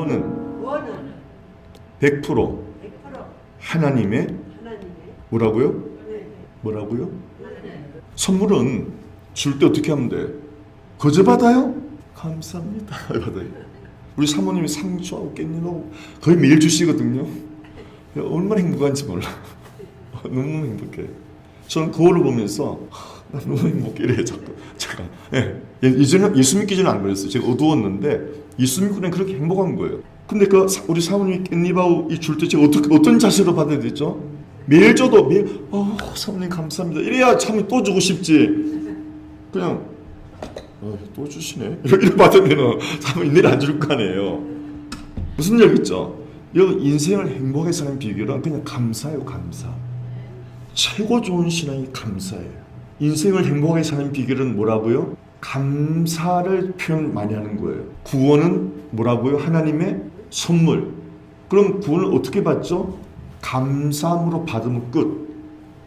구원은 100% 하나님의 뭐라고요? 뭐라고요? 선물은 줄 때 어떻게 하면 돼? 거저 받아요? 감사합니다. 받아요. 우리 사모님이 상추하고 깻잎하고 거의 매일 주시거든요. 얼마나 행복한지 몰라. 너무 행복해. 저는 거울을 보면서 나 너무 행복해 이래요 자꾸. 잠깐. 예전에 예수 믿기 전에 안 그랬어요. 제가 어두웠는데 예수 믿고 그렇게 행복한 거예요. 근데 우리 사모님이 깻잎하고 이 줄 때 제가 어떤 자세로 받아야 되죠? 매일 줘도 매일 사모님 감사합니다. 이래야 참 또 주고 싶지. 그냥 또 주시네. 이렇게 받으면 사모님 내일 안 줄 거 아니에요. 무슨 얘기겠죠? 여러분 인생을 행복하게 사는 비결은 그냥 감사예요. 감사. 최고 좋은 신앙이 감사예요. 인생을 행복하게 사는 비결은 뭐라고요? 감사를 표현 많이 하는 거예요. 구원은 뭐라고요? 하나님의 선물. 그럼 구원을 어떻게 받죠? 감사함으로 받으면 끝.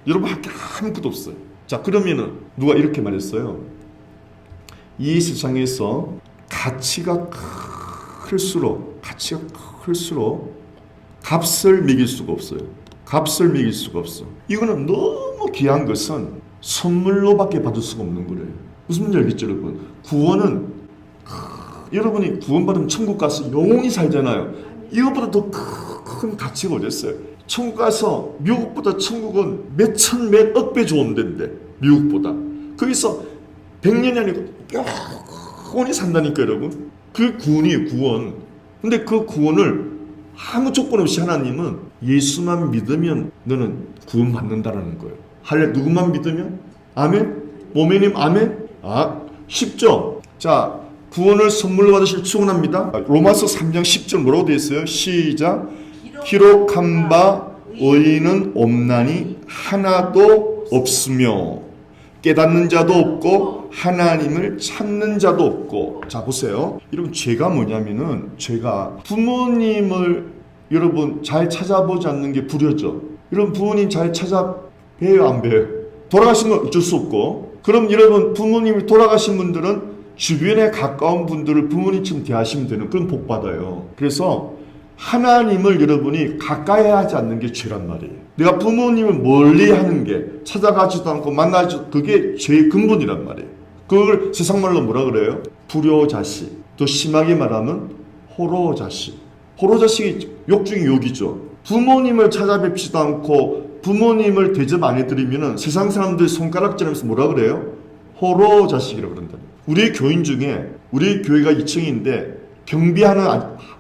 여러분 할 게 아무것도 없어요. 자, 그러면은 누가 이렇게 말했어요. 이 세상에서 가치가 클수록 값을 매길 수가 없어요. 값을 매길 수가 없어. 이거는 너무 귀한 것은 선물로밖에 받을 수가 없는 거예요. 무슨 얘기죠, 여러분? 구원은 여러분이 구원받으면 천국 가서 영원히 살잖아요. 이것보다 더 큰 가치가 어딨어요? 천국 가서 미국보다 천국은 몇천 몇억 배 좋은 데인데 미국보다 거기서 100년이 아니고 영원히 산다니까 여러분. 그 구원이에요, 구원. 근데 그 구원을 아무 조건 없이 하나님은 예수만 믿으면 너는 구원받는다라는 거예요. 누구만 믿으면? 아멘? 모매님 아멘? 쉽죠? 자, 구원을 선물로 받으실 축원합니다. 로마서 3장 10절 뭐라고 되어 있어요? 시작. 기록한 바 의인은 없나니 하나도 없으며 깨닫는 자도 없고 하나님을 찾는 자도 없고. 자, 보세요. 여러분 죄가 뭐냐면은 죄가 부모님을 여러분 잘 찾아보지 않는 게 불효죠. 여러분 부모님 잘 찾아뵈요 안 뵈요? 돌아가신 건 어쩔 수 없고. 그럼 여러분 부모님이 돌아가신 분들은 주변에 가까운 분들을 부모님처럼 대하시면 되는 그런 복 받아요. 그래서 하나님을 여러분이 가까이 하지 않는 게 죄란 말이에요. 내가 부모님을 멀리 하는 게 찾아가지도 않고 만나지도 그게 죄의 근본이란 말이에요. 그걸 세상말로 뭐라 그래요? 불효자식. 또 심하게 말하면 호로자식. 호로자식이 욕 중에 욕이죠. 부모님을 찾아뵙지도 않고 부모님을 대접 안 해드리면 세상 사람들 손가락질하면서 뭐라 그래요? 호로자식이라고 그런다. 우리 교인 중에 우리 교회가 2층인데 경비하는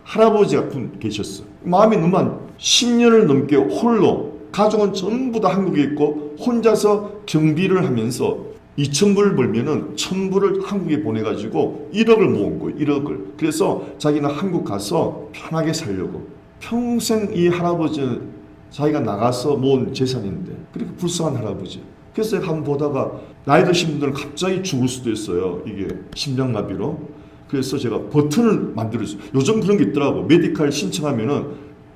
할아버지 같은 계셨어. 마음이 너무 10년을 넘게 홀로 가족은 전부 다 한국에 있고 혼자서 경비를 하면서 2,000불 벌면은 1,000불을 한국에 보내가지고 1억을 모은 거예요. 1억을. 그래서 자기는 한국 가서 편하게 살려고. 평생 이 할아버지는 자기가 나가서 모은 재산인데 그렇게 불쌍한 할아버지. 그래서 한번 보다가 나이 드신 분들은 갑자기 죽을 수도 있어요. 이게 심장마비로. 그래서 제가 버튼을 만들었어요. 요즘 그런 게 있더라고. 메디칼 신청하면은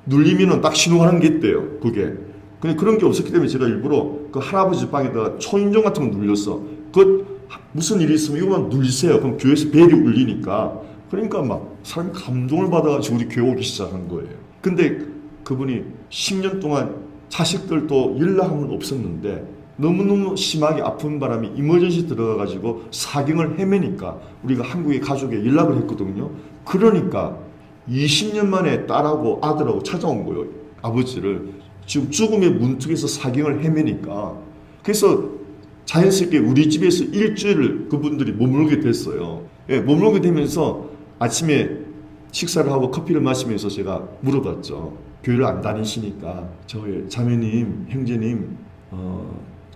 눌리면은 딱 신호하는 게 있대요. 그게. 근데 그런 게 없었기 때문에 제가 일부러 그 할아버지 방에다가 초인종 같은 거 눌렸어. 무슨 일이 있으면 이거만 눌리세요. 그럼 교회에서 벨이 울리니까. 그러니까 막 사람이 감동을 받아가지고 우리 교회 오기 시작한 거예요. 근데 그분이 10년 동안 자식들도 연락하면 없었는데 너무너무 심하게 아픈 바람에 이머전시 들어가가지고 사경을 헤매니까 우리가 한국의 가족에 연락을 했거든요. 그러니까 20년 만에 딸하고 아들하고 찾아온 거예요. 아버지를. 지금 죽음의 문턱에서 사경을 헤매니까. 그래서 자연스럽게 우리 집에서 일주일을 그분들이 머물게 됐어요. 머물게 되면서 아침에 식사를 하고 커피를 마시면서 제가 물어봤죠. 교회를 안 다니시니까 저희 자매님, 형제님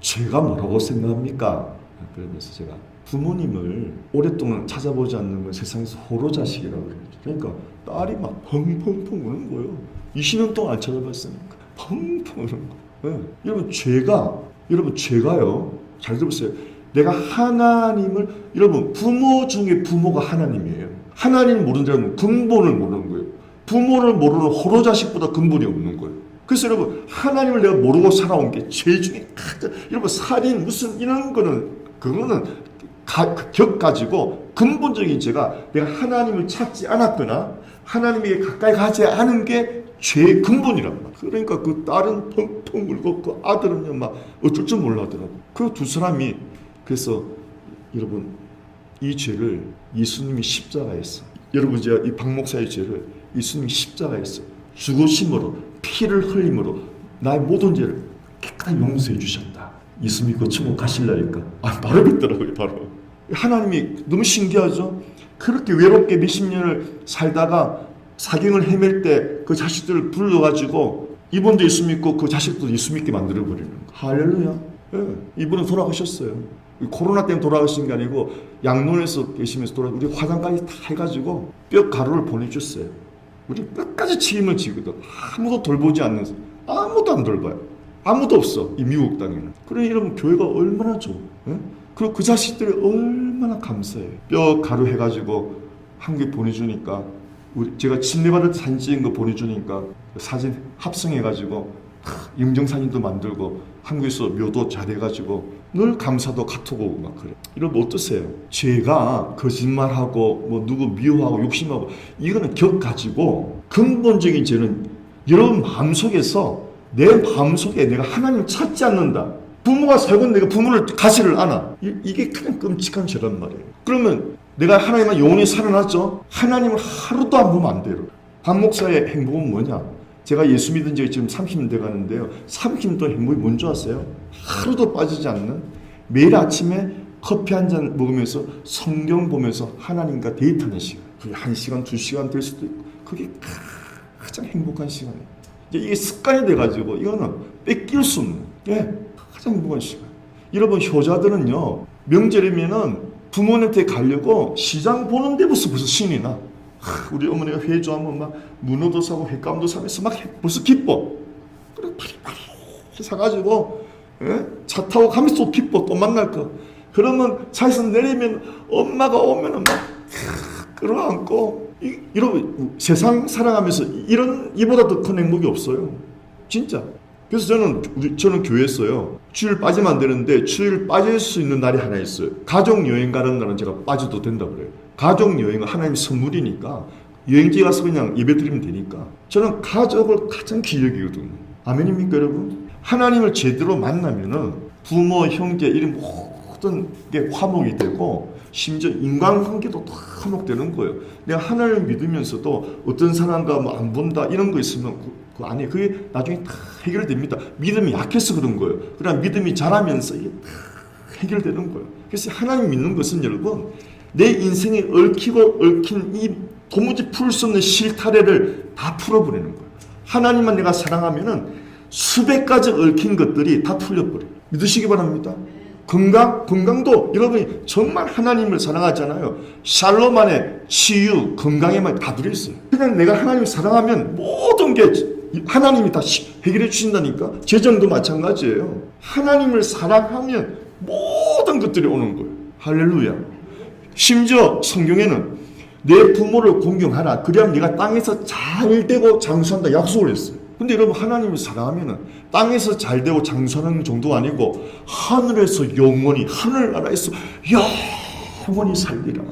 죄가 뭐라고 생각합니까? 그러면서 제가 부모님을 오랫동안 찾아보지 않는 건 세상에서 호로자식이라고 그러죠. 그러니까 딸이 막 펑펑펑 우는 거예요. 20년 동안 안 찾아봤으니까 펑펑 우는 거예요. 여러분 죄가요. 잘 들어보세요. 내가 하나님을 여러분 부모 중에 부모가 하나님이에요. 하나님을 모르는 자는 근본을 모르는 거예요. 부모를 모르는 호로자식보다 근본이 없는 거예요. 그래서 여러분 하나님을 내가 모르고 살아온 게 죄 중에 가장 여러분 살인 무슨 이런 거는 그거는 격 가지고 근본적인 죄가 내가 하나님을 찾지 않았거나 하나님에게 가까이 가지 않은 게 죄의 근본이란 말이야. 그러니까 그 딸은 펑펑 울고 그 아들은요 막 어쩔 줄 몰라더라고. 그 두 사람이 그래서 여러분 이 죄를 예수님이 십자가에서 여러분 제가 이 박 목사의 죄를 예수님이 십자가에서 죽으심으로 피를 흘림으로 나의 모든 죄를 깨끗하게 용서해 주셨다. 예수 믿고 천국 가실라니까 바로 믿더라고요. 바로 하나님이 너무 신기하죠. 그렇게 외롭게 몇십 년을 살다가 사경을 헤맬 때 그 자식들을 불러가지고 이분도 예수 믿고 그 자식도 예수 믿게 만들어버리는 거. 할렐루야. 예, 이분은 돌아가셨어요. 코로나 때문에 돌아가신 게 아니고 양론에서 계시면서 우리 화장까지 다 해가지고 뼈 가루를 보내줬어요. 우리 끝까지 책임을 지거든. 아무도 돌보지 않는, 아무도 안 돌봐요. 아무도 없어 이 미국 땅에는. 그러니 여러분 교회가 얼마나 좋아. 예? 그리고 그 자식들이 얼마나 감사해요. 뼈 가루 해가지고 한국에 보내주니까 제가 침례받을 때 사진 찍은 거 보내주니까 사진 합성해가지고 인증사진도 만들고 한국에서 묘도 잘해가지고 늘 감사도 카톡 오고 막 그래. 이러면 어떠세요? 죄가 거짓말하고 뭐 누구 미워하고 욕심하고 이거는 격 가지고 근본적인 죄는 여러분 마음속에서 내 마음속에 내가 하나님을 찾지 않는다. 부모가 살고 내가 부모를 가시를 않아. 이게 가장 끔찍한 죄란 말이에요. 그러면 내가 하나님만 영원히 살아났죠? 하나님을 하루도 안 보면 안 돼요. 박 목사의 행복은 뭐냐? 제가 예수 믿은 지가 지금 30년 돼가는데요. 30년 동안 행복이 뭔지 아세요? 하루도 빠지지 않는 매일 아침에 커피 한 잔 먹으면서 성경 보면서 하나님과 데이트하는 시간. 그게 1시간, 2시간 될 수도 있고 그게 가장 행복한 시간이에요. 이게 습관이 돼가지고 이거는 뺏길 수 없는 가장 행복한 시간. 여러분 효자들은요 명절이면은 부모님한테 가려고 시장 보는 데부터 벌써 신이 나. 우리 어머니가 회 좋아하면 막 문어도 사고 횟감도 사면서 막 벌써 기뻐. 그래 파리파리 사가지고 차 타고 가면서 또 기뻐. 또 만날 거. 그러면 차에서 내리면 엄마가 오면은 막 끌어안고 이러고 세상 살아가면서 이보다 더 큰 행복이 없어요. 진짜. 그래서 저는 교회에서요 주일 빠지면 안 되는데 주일 빠질 수 있는 날이 하나 있어요. 가족 여행 가는 날은 제가 빠져도 된다 그래요. 가족 여행은 하나님의 선물이니까 여행지 가서 그냥 예배 드리면 되니까 저는 가족을 가장 귀하게 여기거든요. 아멘입니까 여러분? 하나님을 제대로 만나면은 부모, 형제 이런 모든 게 화목이 되고 심지어 인간관계도 다 화목되는 거예요. 내가 하나님을 믿으면서도 어떤 사람과 뭐 안 본다 이런 거 있으면 그거 아니에요. 그게 나중에 다 해결됩니다. 믿음이 약해서 그런 거예요. 그러나 믿음이 자라면서 이게 다 해결되는 거예요. 그래서 하나님 믿는 것은 여러분 내 인생에 얽힌 이 도무지 풀 수 없는 실타래를 다 풀어버리는 거예요. 하나님만 내가 사랑하면은 수백 가지 얽힌 것들이 다 풀려버려요. 믿으시기 바랍니다. 건강도 여러분이 정말 하나님을 사랑하잖아요. 샬롬 안에 치유, 건강에만 다 들어있어요. 그냥 내가 하나님을 사랑하면 모든 게 하나님이 다 해결해 주신다니까. 재정도 마찬가지예요. 하나님을 사랑하면 모든 것들이 오는 거예요. 할렐루야. 심지어 성경에는 내 부모를 공경하라. 그래야 네가 땅에서 잘 되고 장수한다 약속을 했어요. 근데 여러분 하나님을 사랑하면은 땅에서 잘 되고 장수하는 정도가 아니고 하늘에서 영원히 하늘나라에서 영원히 살리라.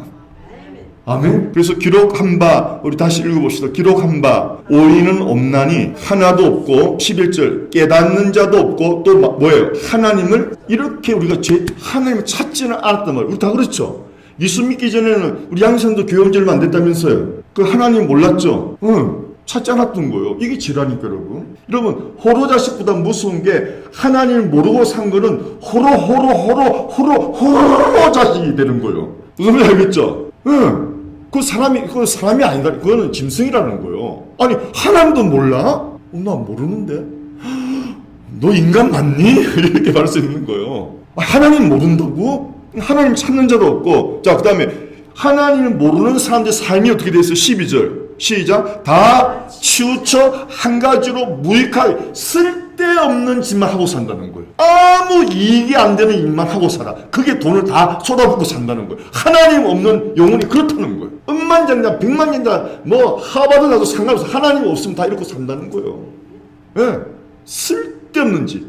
아멘. 그래서 기록한 바 우리 다시 읽어봅시다. 기록한 바 오인은 없나니 하나도 없고 11절 깨닫는 자도 없고 또 뭐예요? 하나님을 이렇게 우리가 하나님을 찾지는 않았단 말이에요. 우리 다 그렇죠. 예수 믿기 전에는 우리 양생도 교회 온 지 얼마 안 됐다면서요. 그 하나님 몰랐죠. 찾지 않았던 거예요. 이게 지라니까 여러분. 여러분 호로 자식보다 무서운 게 하나님을 모르고 산 거는 호로 자식이 되는 거예요. 무슨 말인지 알겠죠? 그 사람이 아니다. 그거는 짐승이라는 거예요. 아니 하나님도 몰라? 나 모르는데. 너 인간 맞니? 이렇게 말할 수 있는 거예요. 하나님 모른다고? 하나님 찾는 자도 없고. 자, 그 다음에 하나님을 모르는 사람들의 삶이 어떻게 돼 있어요? 12절 시작. 다 치우쳐 한 가지로 무익하게 쓸데없는 짓만 하고 산다는 거예요. 아무 이익이 안 되는 일만 하고 살아. 그게 돈을 다 쏟아붓고 산다는 거예요. 하나님 없는 영혼이 그렇다는 거예요. 억만장자 백만장자 뭐 하버드 나도 상관없어. 하나님 없으면 다 이렇게 산다는 거예요. 쓸데없는 짓,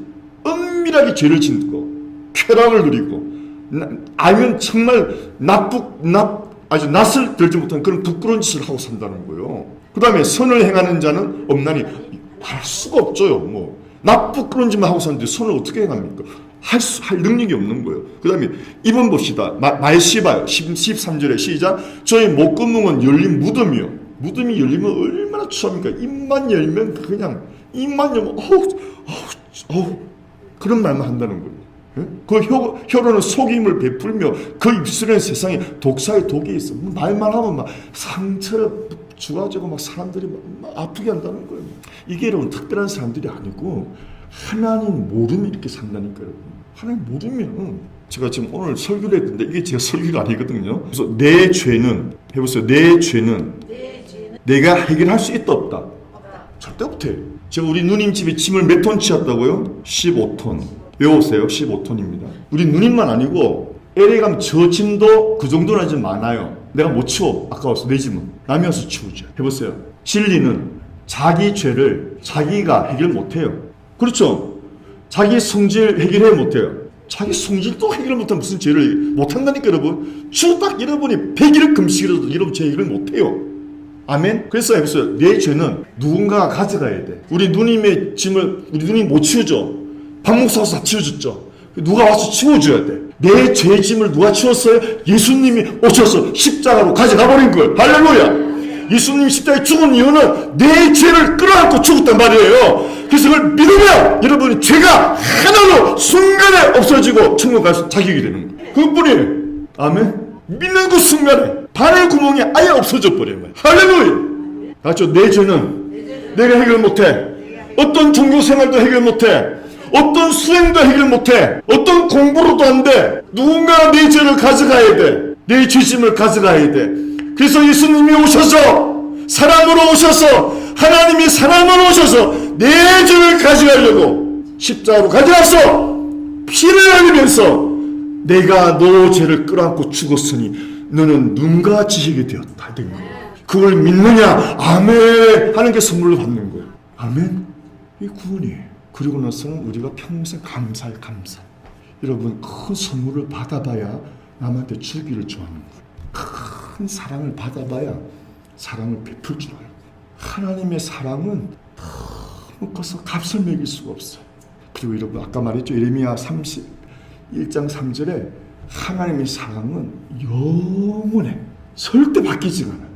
은밀하게 죄를 짓고 쾌락을 누리고 알면 정말 아주 낯을 들지 못한 그런 부끄러운 짓을 하고 산다는 거예요. 그 다음에 선을 행하는 자는 없나니 할 수가 없죠. 뭐 부끄러운 짓만 하고 사는데 선을 어떻게 행합니까? 할 능력이 없는 거예요. 그 다음에 2번 봅시다. 말시바요. 13절에 시작. 저희 목구멍은 열린 무덤이요. 무덤이 열리면 얼마나 추합니까? 입만 열면 그냥 입만 열면 어우 그런 말만 한다는 거예요. 그 혀로는 속임을 베풀며 그 입술에는 세상에 독사의 독이 있어. 말만 하면 막 상처를 주가지고 막 사람들이 막 아프게 한다는 거예요. 이게 여러분 특별한 사람들이 아니고 하나님 모르면 이렇게 산다니까요. 여러분. 하나님 모르면 제가 지금 오늘 설교를 했는데 이게 제 설교가 아니거든요. 그래서 내 죄는 해보세요. 내 죄는 내가 해결할 수 있다 없다? 절대 못해. 제가 우리 누님 집에 짐을 몇 톤 치웠다고요? 15톤. 외우세요. 15톤입니다. 우리 누님만 아니고 LA 가면 저 짐도 그 정도는 좀 많아요. 내가 못 치워. 아까워서 내 짐은. 남이 와서 치우죠. 해보세요. 진리는 자기 죄를 자기가 해결 못해요. 그렇죠? 자기 성질 해결해 못해요. 자기 성질도 해결 못하면 무슨 죄를 못한다니까 여러분. 주 딱 여러분이 100일 금식이라도 여러분 죄 해결 못해요. 아멘? 그래서 해보세요. 내 죄는 누군가가 가져가야 돼. 우리 누님의 짐을 우리 누님 못 치우죠. 박 목사 와서 다 치워줬죠. 누가 와서 치워줘야 돼. 내 죄 짐을 누가 치웠어요? 예수님이 오셔서 십자가로 가져가 버린 거예요. 할렐루야. 예수님이 십자가에 죽은 이유는 내 죄를 끌어안고 죽었단 말이에요. 그래서 그걸 믿으면 여러분이 죄가 하나로 순간에 없어지고 천국 갈 자격이 되는 거예요. 그것뿐이에요. 아멘. 믿는 그 순간에 바늘 구멍이 아예 없어져 버려요. 할렐루야. 알죠? 내 죄는 내가 해결 못해. 어떤 종교 생활도 해결 못해. 어떤 수행도 해결 못해. 어떤 공부로도 안 돼. 누군가 내 죄를 가져가야 돼. 내 죄짐을 가져가야 돼. 그래서 예수님이 오셔서 사람으로 오셔서 하나님이 사람으로 오셔서 내 죄를 가져가려고 십자가로 가져와서 피를 흘리면서 내가 너 죄를 끌어안고 죽었으니 너는 눈과 지식이 되었다. 그걸 믿느냐? 아멘 하는 게 선물로 받는 거예요. 아멘. 이 구원이에요. 그리고 나서는 우리가 평생 감사. 여러분 큰 선물을 받아봐야 남한테 주기를 좋아하는 거예요. 큰 사랑을 받아봐야 사랑을 베풀 줄 알고. 하나님의 사랑은 너무 커서 값을 매길 수가 없어요. 그리고 여러분 아까 말했죠. 예레미야 31장 3절에 하나님의 사랑은 영원해. 절대 바뀌지가 않아요.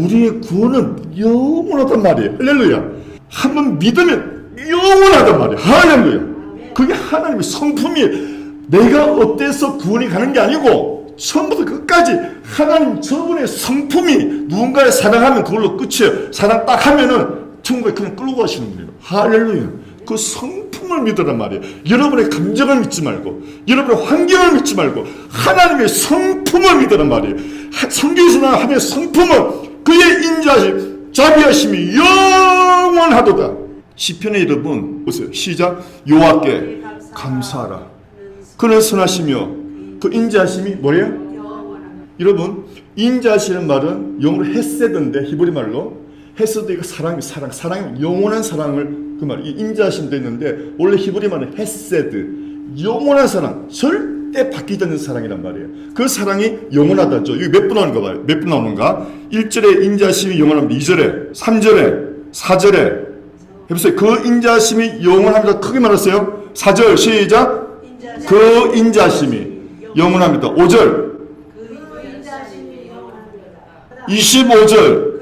우리의 구원은 영원하단 말이에요. 할렐루야. 한번 믿으면 영원하단 말이야. 할렐루야. 그게 하나님의 성품이 내가 어때서 구원이 가는 게 아니고 처음부터 끝까지 하나님 저분의 성품이 누군가를 사랑하면 그걸로 끝이에요. 사랑 딱 하면은 천국에 그냥 끌고 가시는 거예요. 할렐루야. 그 성품을 믿으란 말이에요. 여러분의 감정을 믿지 말고 여러분의 환경을 믿지 말고 하나님의 성품을 믿으란 말이에요. 성경에서 나온 하나님의 성품은 그의 인자하심 자비하심이 영원하도다. 시편에 여러분 보세요. 시작. 여호와께 감사하라. 그는 선하시며 그 인자하심이 뭐예요? 여러분 인자하시는 말은 영어로 헤세드인데 히브리 말로 헤세드가 사랑이 영원한 사랑을 그 말 이 인자하심도 있는데 원래 히브리 말은 헤세드 영원한 사랑 절대 바뀌지 않는 사랑이란 말이에요. 그 사랑이 영원하다죠. 여기 몇 분 나오는가 봐요. 몇 분 나오는가? 1절에 인자하심이 영원합니다. 2절에 3절에 4절에 해보세요. 그 인자하심이 영원합니다. 크게 말하세요. 4절 시작. 그 인자하심이 영원합니다. 5절 25절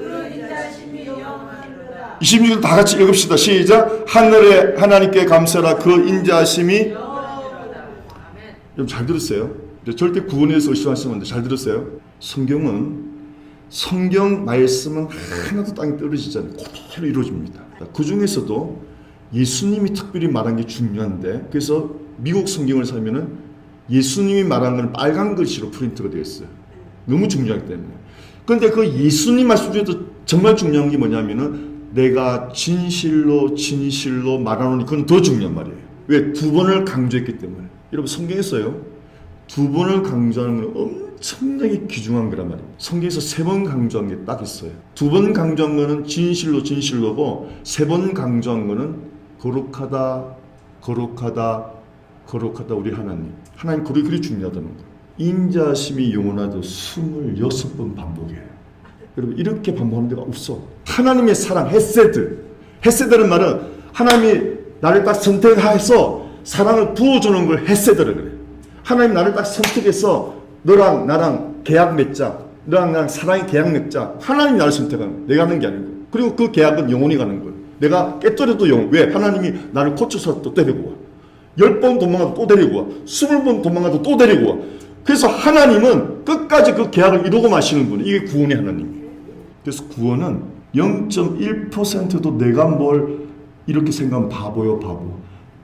26절 다 같이 읽읍시다. 시작. 하늘에 하나님께 감사라. 그 인자하심이 여러분 잘 들으세요. 절대 구원에서 의심하시면 안 돼. 잘 들으세요. 성경 말씀은 하나도 땅에 떨어지지 않고 그대로 이루어집니다. 그 중에서도 예수님이 특별히 말한 게 중요한데 그래서 미국 성경을 사면은 예수님이 말한 건 빨간 글씨로 프린트가 되어 있어요. 너무 중요하기 때문에. 그런데 그 예수님 말씀 중에도 정말 중요한 게 뭐냐면은 내가 진실로 말하노니 그건 더 중요한 말이에요. 왜? 2번을 강조했기 때문에. 여러분 성경에서요 2번을 강조하는 건 엄청나게 귀중한 거란 말이에요. 성경에서 3번 강조한 게 딱 있어요. 2번 강조한 거는 진실로고 3번 강조한 거는 거룩하다 우리 하나님. 하나님 그리 중요하다는 거예요. 인자심이 영원하도 26번 반복해요. 여러분 이렇게 반복하는 데가 없어. 하나님의 사랑, 헤세드라는 말은 하나님이 나를 딱 선택해서 사랑을 부어주는 걸 헤세드라 그래. 하나님 나를 딱 선택해서 너랑 나랑 계약 맺자. 너랑 나랑 사랑의 계약 맺자. 하나님이 나를 선택하는 거야. 내가 하는 게 아니고. 그리고 그 계약은 영원히 가는 거예요. 내가 깨뜨려도 영원. 왜? 하나님이 나를 고쳐서 또 데리고 와. 10번 도망가도 또 데리고 와. 20번 도망가도 또 데리고 와. 그래서 하나님은 끝까지 그 계약을 이루고 마시는 분. 이게 구원의 하나님이에요. 그래서 구원은 0.1%도 내가 뭘 이렇게 생각하면 바보요, 바보.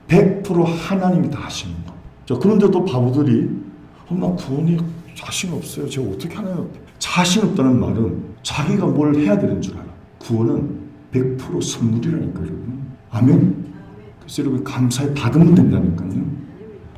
100% 하나님이 다 하시는 거. 자, 그런데도 바보들이 나 구원이 자신 없어요. 제가 어떻게 하나요? 자신 없다는 말은 자기가 뭘 해야 되는 줄 알아. 구원은 100% 선물이라니까요, 여러분. 아멘. 그래서 여러분 감사히 받으면 된다니까요.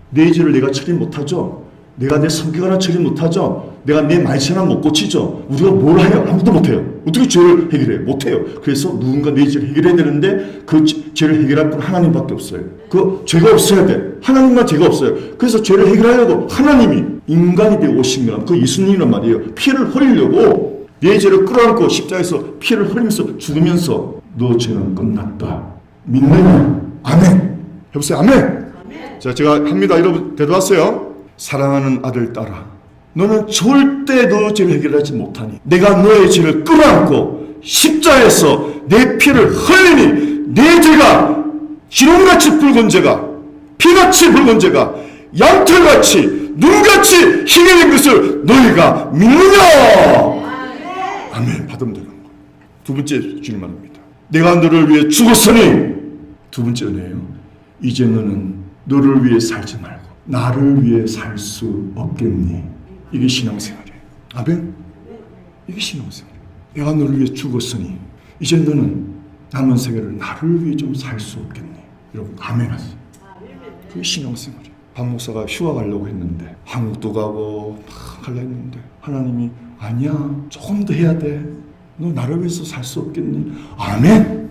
내 죄를 내가 처리 못하죠. 내가 내 성격 하나 처리 못하죠. 내가 내 말씨 하나 못 고치죠. 우리가 뭘 해요? 아무도 못해요. 어떻게 죄를 해결해? 못해요. 그래서 누군가 내 죄를 해결해야 되는데 그 죄를 해결할 분 하나님밖에 없어요. 그 죄가 없어야 돼. 하나님만 죄가 없어요. 그래서 죄를 해결하려고 하나님이 인간이 되어 오신 거란 그 예수님이란 말이에요. 피를 흘리려고 내 죄를 끌어안고 십자가에서 피를 흘리면서 죽으면서 너 죄는 끝났다. 믿느냐? 아멘. 해보세요. 아멘. 자, 제가 합니다. 여러분 대답하세요. 사랑하는 아들 딸아, 너는 절대 너 죄를 해결하지 못하니 내가 너의 죄를 끌어안고 십자가에서 내 피를 흘리니 내 죄가 기름같이 붉은 죄가 피같이 붉은 죄가 양털같이 눈같이 희게 된 것을 너희가 믿느냐? 아멘. 받으면 되는 거예요. 두 번째 주님 말입니다. 내가 너를 위해 죽었으니 두 번째 은혜예요. 이제 너는 너를 위해 살지 말고 나를 위해 살 수 없겠니? 이게 신앙생활이에요. 아멘? 이게 신앙생활이에요. 내가 너를 위해 죽었으니 이제 너는 남은 생애를 나를 위해 좀 살 수 없겠니? 여러분 아멘 하세요. 그게 신앙생활이에요. 박 목사가 휴가 가려고 했는데 한국도 가고 막 가려 했는데 하나님이 아니야 조금 더 해야 돼. 너 나를 위해서 살 수 없겠니? 아멘.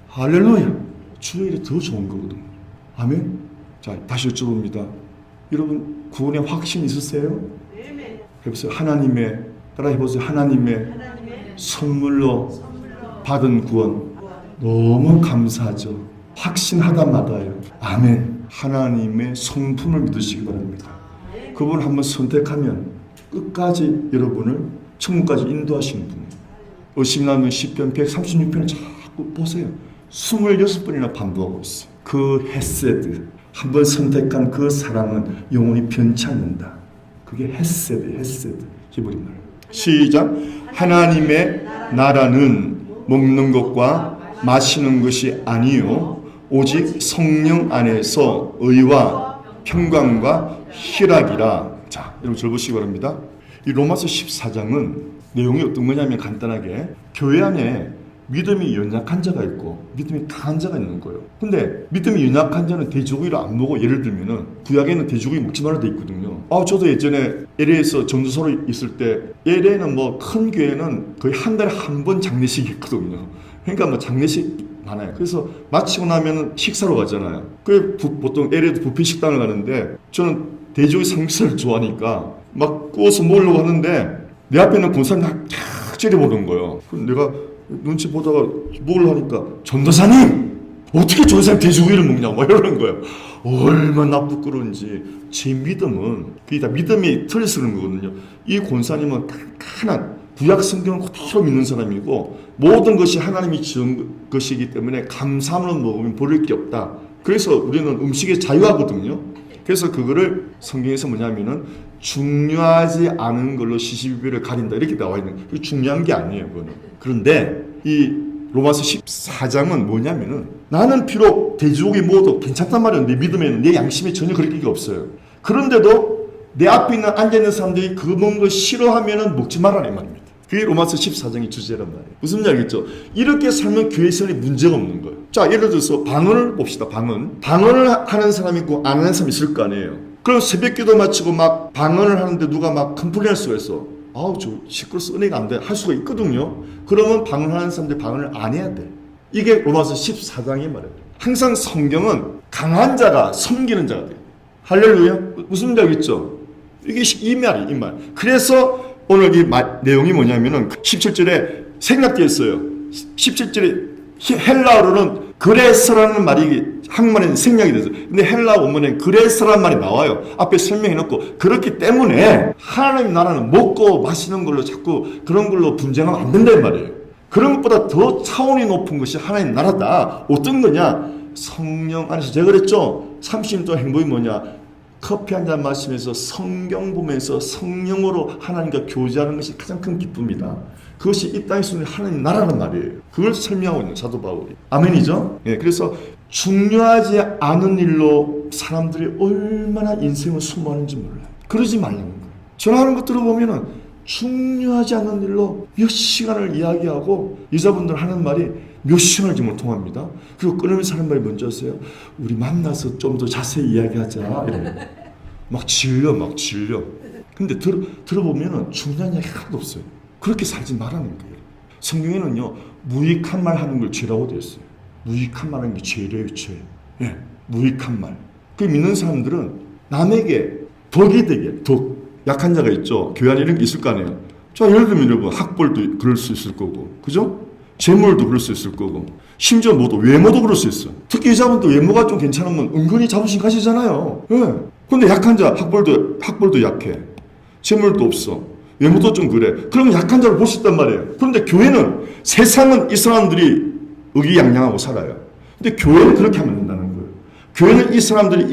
할렐루야. 주일이 더 좋은 거거든요. 아멘. 자, 다시 여쭤봅니다. 여러분 구원의 확신 있으세요? 해보세요. 하나님의 따라 해보세요. 하나님의 선물로 받은 구원 너무 감사하죠. 확신하다마다요. 아멘. 하나님의 성품을 믿으시기 바랍니다. 그분을 한번 선택하면 끝까지 여러분을 천국까지 인도하시는 분이에요. 의심나는 시편 136편을 자꾸 보세요. 26번이나 반복하고 있어요. 그 헤세드, 한번 선택한 그 사랑은 영원히 변치 않는다. 그게 헤세드 히브리 말. 시작. 하나님의 나라는 먹는 것과 마시는 것이 아니요 오직 성령 안에서 의와 평강과 희락이라. 자, 여러분 절 보시기 바랍니다. 이 로마서 14장은 내용이 어떤 거냐면 간단하게 교회 안에 믿음이 연약한 자가 있고 믿음이 강한 자가 있는 거예요. 근데 믿음이 연약한 자는 돼지고기를 안 먹어. 예를 들면은 구약에는 돼지고기 먹지 말라 돼 있거든요. 저도 예전에 LA에서 전도서로 있을 때 LA는 뭐 큰 교회는 거의 한 달에 한 번 장례식이 있거든요. 그러니까 뭐 장례식 많아요. 그래서 마치고 나면 식사로 가잖아요. 그 보통 LA도 뷔페 식당을 가는데 저는 돼지고기 삼겹살을 좋아하니까 막 구워서 먹으려고 하는데 내 앞에 있는 권사님이 탁 째려보는 거예요. 그럼 내가 눈치 보다가 먹으려니까 전도사님 어떻게 전도사님 돼지고기를 먹냐고 막 이러는 거예요. 얼마나 부끄러운지. 제 믿음은 그게 다 믿음이 틀려서 그런 거거든요. 이 권사님은 깐깐한 구약 성경을 그대로 믿는 사람이고 모든 것이 하나님이 지은 것이기 때문에 감사함으로 먹으면 버릴 게 없다. 그래서 우리는 음식에 자유하거든요. 그래서 그거를 성경에서 뭐냐면은 중요하지 않은 걸로 시시비비를 가린다 이렇게 나와 있는 거예요. 중요한 게 아니에요, 그거는. 그런데 이 로마서 14장은 뭐냐면은 나는 비록 돼지고기 먹어도 괜찮단 말이에요. 내 믿음에는 내 양심에 전혀 그럴 게 없어요. 그런데도 내 앞에 있는 앉아있는 사람들이 그 먹는 걸 싫어하면은 먹지 말라는 말입니다. 그게 로마서 14장의 주제란 말이에요. 무슨 말인지 알겠죠? 이렇게 살면 교회생활에 문제가 없는 거예요. 자, 예를 들어서 방언을 봅시다. 방언을 하는 사람이 있고 안 하는 사람이 있을 거 아니에요. 그럼 새벽기도 마치고 막 방언을 하는데 누가 막 컴플레인할 수가 있어. 저 시끄러워서 은혜가 안 돼. 할 수가 있거든요. 그러면 방언하는 사람들이 방언을 안 해야 돼. 이게 로마서 14장의 말이에요. 항상 성경은 강한 자가 섬기는 자가 돼요. 할렐루야. 무슨 말인지 알겠죠? 이게 이 말이에요, 이 말. 그래서 오늘 이 내용이 뭐냐면은 17절에 생략되었어요. 17절에 헬라어로는 그레서라는 말이 한국말에는 생략이 됐어요. 근데 헬라 원문에 그레서라는 말이 나와요. 앞에 설명해놓고. 그렇기 때문에 하나님 나라는 먹고 마시는 걸로 자꾸 그런 걸로 분쟁하면 안 된다는 말이에요. 그런 것보다 더 차원이 높은 것이 하나님 나라다. 어떤 거냐? 성령 안에서 제가 그랬죠. 30년 동안 행복이 뭐냐? 커피 한 잔 마시면서 성경 보면서 성령으로 하나님과 교제하는 것이 가장 큰 기쁨이다. 그것이 이 땅에서 하나님 나라는 말이에요. 그걸 설명하고 있는 사도 바울이. 아멘이죠? 예, 그래서 중요하지 않은 일로 사람들이 얼마나 인생을 소모하는지 몰라요. 그러지 말라는 거예요. 전하는 것 들어보면은 중요하지 않은 일로 몇 시간을 이야기하고 여자분들 하는 말이 몇 시간을 지금 통합니다. 그리고 끊으면서 하는 말이 뭔지 아세요? 우리 만나서 좀 더 자세히 이야기하자. 이러고. 막 질려. 근데 들어보면은 중요한 이야기 하나도 없어요. 그렇게 살지 말라는 거예요. 성경에는요, 무익한 말 하는 걸 죄라고 되어 있어요. 무익한 말 하는 게 죄래요, 죄. 예, 무익한 말. 그 믿는 사람들은 남에게 덕이 되게, 약한 자가 있죠. 교회 안에 이런 게 있을 거 아니에요. 자, 예를 들면 여러분, 학벌도 그럴 수 있을 거고, 그죠? 재물도 그럴 수 있을 거고, 심지어 외모도 그럴 수 있어. 특히 여자분도 외모가 좀 괜찮으면 은근히 자부심 가지잖아요. 예. 근데 약한 자, 학벌도 약해. 재물도 없어. 외모도 좀 그래. 그러면 약한 자를 볼 수 있단 말이에요. 그런데 교회는, 세상은 이 사람들이 의기양양하고 살아요. 근데 교회는 그렇게 하면 된다는 거예요. 교회는 이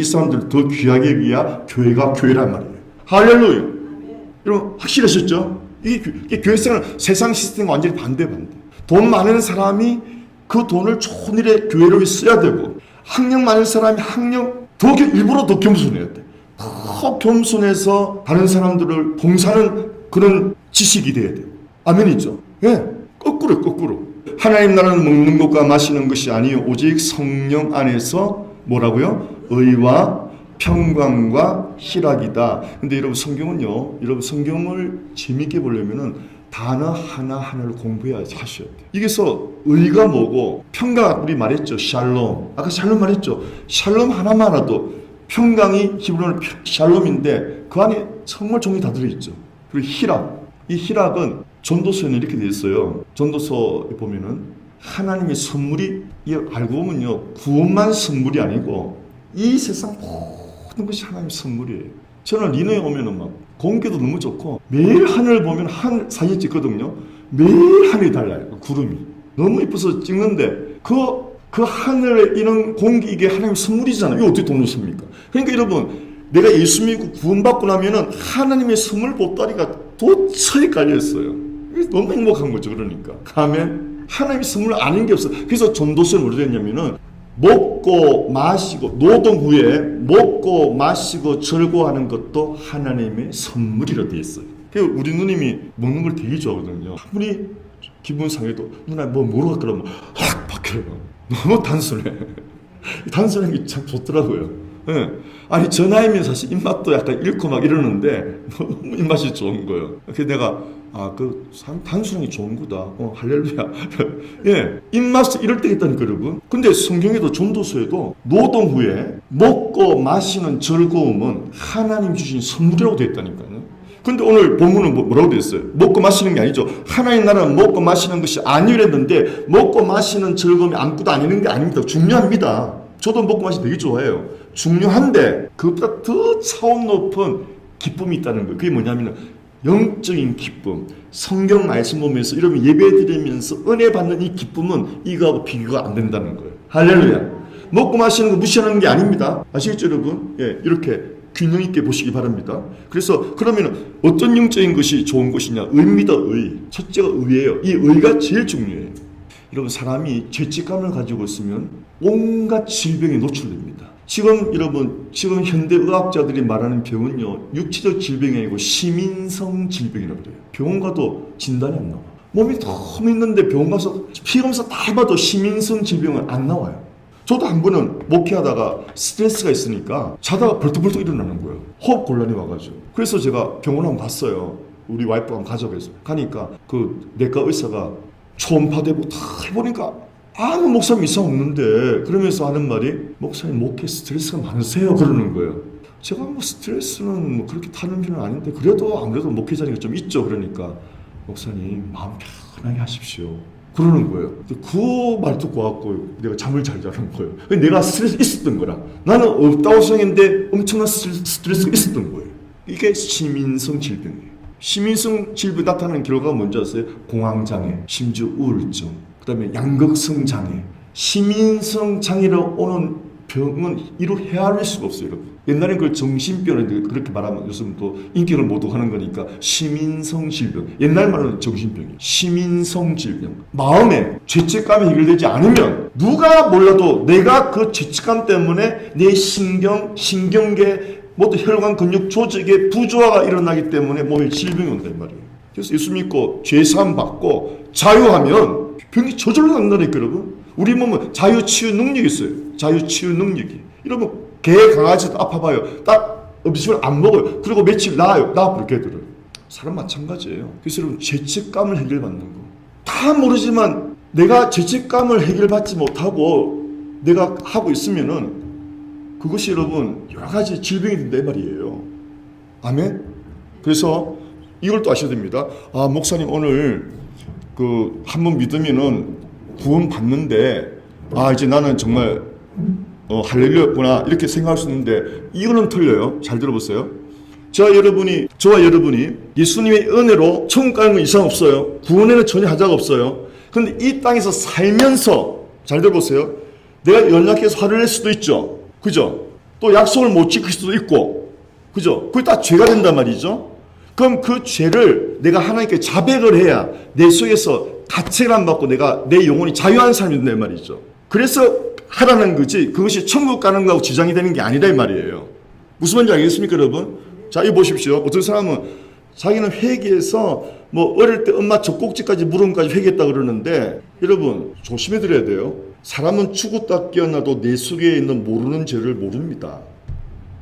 사람들을 더 귀하게 여기야 교회가 교회란 말이에요. 할렐루야. 여러분 확실하셨죠? 이게 교회 생활, 세상 시스템과 완전히 반대. 돈 많은 사람이 그 돈을 좋은 일에 교회를 써야 되고, 학력 많은 사람이 일부러 더 겸손해야 돼. 더 겸손해서 다른 사람들을 봉사하는 그런 지식이 돼야 돼요. 아멘이죠? 예. 거꾸로. 하나님 나라는 먹는 것과 마시는 것이 아니요 오직 성령 안에서 뭐라고요? 의와 평강과 희락이다. 근데 여러분 성경을 재밌게 보려면은 단어 하나하나를 공부해야 하셔야 돼요. 여기서 의가 뭐고 평강, 우리 말했죠. 샬롬. 아까 샬롬 말했죠. 샬롬 하나만 알아도 평강이 히브리어는 샬롬인데 그 안에 정말 종이 다 들어있죠. 그리고 희락. 이 희락은 전도서에는 이렇게 되어 있어요. 전도서에 보면은 하나님의 선물이, 알고 보면요, 구원만 선물이 아니고 이 세상 모든 것이 하나님의 선물이에요. 저는 리너에 오면은 막 공기도 너무 좋고 매일 하늘을 보면 사진 찍거든요. 매일 하늘이 달라요. 구름이 너무 이뻐서 찍는데 그 하늘에 이런 공기, 이게 하나님의 선물이잖아요. 이거 어떻게 돈을 씁니까? 그러니까 여러분, 내가 예수 믿고 구원받고 나면은 하나님의 선물 보따리가 도처에 깔려있어요. 너무 행복한 거죠. 그러니까 아멘. 하나님의 선물 아닌 게 없어. 그래서 전도서는 뭐로 됐냐면은 먹고 마시고, 노동 후에 먹고 마시고 즐거워하는 것도 하나님의 선물이라 되어 있어요. 그래서 우리 누님이 먹는 걸 되게 좋아하거든요. 아무리 기분 상해도 누나 뭐로 갈까 그러면 확 바뀌어요. 너무 단순해. 단순한 게 참 좋더라고요. 예. 아니 저 나이면 사실 입맛도 약간 잃고 막 이러는데 너무 입맛이 좋은 거예요. 그래서 내가 단순한 게 좋은 거다. 할렐루야. 예, 입맛이 이럴 때 있다니까 여러분. 근데 성경에도 전도서에도 노동 후에 먹고 마시는 즐거움은 하나님 주신 선물이라고 되어 있다니까요. 근데 오늘 본문은 뭐라고 되어 있어요? 먹고 마시는 게 아니죠. 하나님 나라는 먹고 마시는 것이 아니랬는데, 먹고 마시는 즐거움이 아무것도 아니는 게 아닙니다. 중요합니다. 저도 먹고 마시는 되게 좋아해요. 중요한데 그것보다 더 차원 높은 기쁨이 있다는 거예요. 그게 뭐냐면 영적인 기쁨. 성경 말씀 보면서 여러분 예배 드리면서 은혜 받는 이 기쁨은 이거하고 비교가 안 된다는 거예요. 할렐루야. 먹고 마시는 거 무시하는 게 아닙니다. 아시겠죠 여러분? 예, 이렇게 균형 있게 보시기 바랍니다. 그래서 그러면 어떤 영적인 것이 좋은 것이냐? 의입니다. 의. 첫째가 의예요. 이 의가 제일 중요해요. 여러분 사람이 죄책감을 가지고 있으면 온갖 질병에 노출됩니다. 지금 현대 의학자들이 말하는 병은요, 육체적 질병이 아니고 시민성 질병이라고 그래요. 병원 가도 진단이 안 나와. 몸이 너무 있는데 병원 가서 피검사 다 해봐도 시민성 질병은 안 나와요. 저도 한 번은 목회하다가 스트레스가 있으니까 자다가 벌떡벌떡 일어나는 거예요. 호흡 곤란이 와가지고. 그래서 제가 병원 한번 갔어요. 우리 와이프랑 가져가서 가니까 그 내과 의사가 초음파대고 다 해보니까 아무 목사님 이상 없는데, 그러면서 하는 말이 목사님 목회 스트레스가 많으세요 그러는 거예요. 제가 뭐 스트레스는 뭐 그렇게 타는 편은 아닌데 그래도 아무래도 목회자니까 좀 있죠. 그러니까 목사님 마음 편하게 하십시오. 그러는 거예요. 그 말 듣고 갖고 내가 잠을 잘 자는 거예요. 내가 스트레스 있었던 거라. 나는 없다고 생각했는데 엄청난 스트레스가 있었던 거예요. 이게 시민성 질병이에요. 시민성 질병 나타나는 결과가 뭔지 아세요? 공황장애, 심지어 우울증, 그 다음에 양극성 장애. 시민성 장애로 오는 병은 이루 헤아릴 수가 없어요, 여러분. 옛날엔 그 정신병인데 그렇게 말하면 요즘 또 인격을 모독하는 거니까 시민성 질병. 옛날 말로는 정신병이에요. 시민성 질병. 마음에 죄책감이 해결되지 않으면 누가 몰라도 내가 그 죄책감 때문에 내 신경계 모두 혈관 근육 조직에 부조화가 일어나기 때문에 몸에 질병이 온단 말이에요. 그래서 예수 믿고 죄사함 받고 자유하면 병이 저절로 난다니까 여러분. 우리 몸은 자유치유 능력이 있어요. 자유치유 능력이. 여러분 개 강아지도 아파봐요. 딱 음식을 안 먹어요. 그리고 며칠 나아요. 나아버려 개들은. 사람 마찬가지예요. 그래서 여러분 죄책감을 해결받는 거. 다 모르지만 내가 죄책감을 해결받지 못하고 내가 하고 있으면은 그것이 여러분 여러 가지 질병이 된단 말이에요. 아멘? 그래서 이걸 또 아셔야 됩니다. 아, 목사님 오늘 그 한 번 믿으면은 구원 받는데 아, 이제 나는 정말 할렐루야구나 이렇게 생각할 수 있는데 이거는 틀려요. 잘 들어보세요. 저와 여러분이 예수님의 은혜로 천국 가는 건 이상 없어요. 구원에는 전혀 하자가 없어요. 그런데 이 땅에서 살면서 잘 들어보세요. 내가 연약해서 화를 낼 수도 있죠. 그죠? 또 약속을 못 지킬 수도 있고, 그죠? 그게 다 죄가 된단 말이죠. 그럼 그 죄를 내가 하나님께 자백을 해야 내 속에서 가책을 안 받고 내가 내 영혼이 자유한 사람이 된단 말이죠. 그래서 하라는 거지 그것이 천국 가는 거하고 지장이 되는 게 아니다 이 말이에요. 무슨 말인지 알겠습니까 여러분? 자, 이거 보십시오. 어떤 사람은 자기는 회개해서 뭐 어릴 때 엄마 젖꼭지까지 무릎까지 회개했다 그러는데 여러분 조심해 드려야 돼요. 사람은 죽었다 깨어나도 내 속에 있는 모르는 죄를 모릅니다.